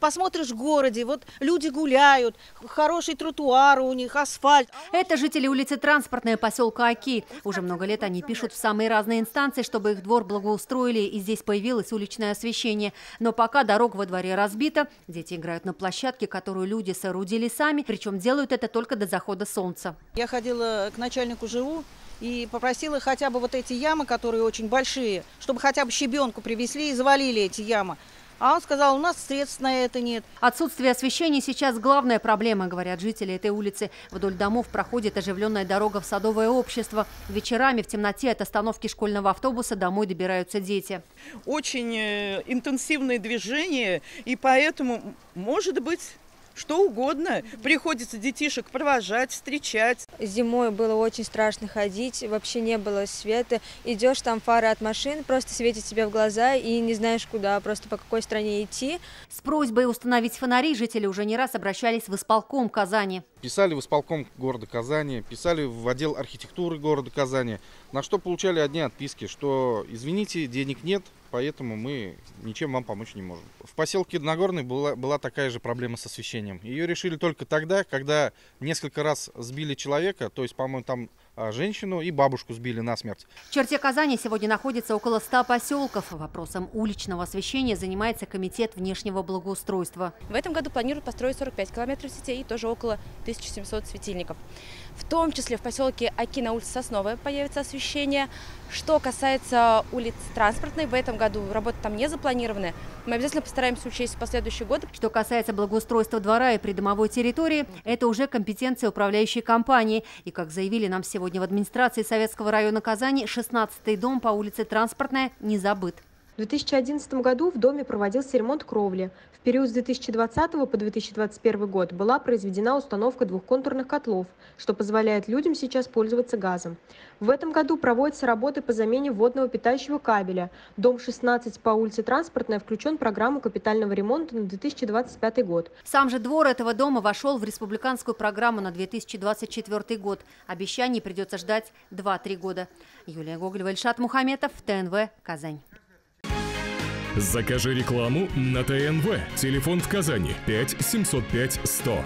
посмотришь в городе, вот люди гуляют, хороший тротуар у них, асфальт. Это жители улицы Транспортная поселка Оки. Уже много лет они пишут в самые разные инстанции, чтобы их двор благоустроили, и здесь появилось уличное освещение. Но пока дорога во дворе разбита, дети играют на площадке, которую люди соорудили сами, причем делают это только до захода солнца. Я ходила к начальнику ЖУ и попросила хотя бы вот эти ямы, которые очень большие, чтобы хотя бы щебенку привезли и завалили эти ямы. А он сказал, у нас средств на это нет. Отсутствие освещения сейчас главная проблема, говорят жители этой улицы. Вдоль домов проходит оживленная дорога в Садовое общество. Вечерами в темноте от остановки школьного автобуса домой добираются дети. Очень интенсивное движение, и поэтому, может быть, что угодно. Приходится детишек провожать, встречать. Зимой было очень страшно ходить, вообще не было света. Идешь, там фары от машин просто светят тебе в глаза и не знаешь куда, просто по какой стране идти. С просьбой установить фонари жители уже не раз обращались в исполком Казани. Писали в исполком города Казани, писали в отдел архитектуры города Казани, на что получали одни отписки, что извините, денег нет, поэтому мы ничем вам помочь не можем. В поселке Нагорный была такая же проблема с освещением. Ее решили только тогда, когда несколько раз сбили человека, то есть, по-моему, там женщину и бабушку сбили насмерть. В черте Казани сегодня находится около 100 поселков. Вопросом уличного освещения занимается комитет внешнего благоустройства. В этом году планируют построить 45 километров сетей и тоже около 1700 светильников. В том числе в поселке Оки на улице Сосновая появится освещение. Что касается улиц Транспортной, в этом году работы там не запланированы. Мы обязательно постараемся учесть в последующие годы. Что касается благоустройства двора и придомовой территории, это уже компетенция управляющей компании. И, как заявили нам сегодня в администрации Советского района Казани, 16-й дом по улице Транспортная не забыт. В 2011 году в доме проводился ремонт кровли. В период с 2020 по 2021 год была произведена установка двухконтурных котлов, что позволяет людям сейчас пользоваться газом. В этом году проводятся работы по замене водного питающего кабеля. Дом 16 по улице Транспортная включен в программу капитального ремонта на 2025 год. Сам же двор этого дома вошел в республиканскую программу на 2024 год. Обещаний придется ждать 2-3 года. Юлия Гоголева, Ильшат Мухаметов, ТНВ, Казань. Закажи рекламу на ТНВ. Телефон в Казани 5 705 100.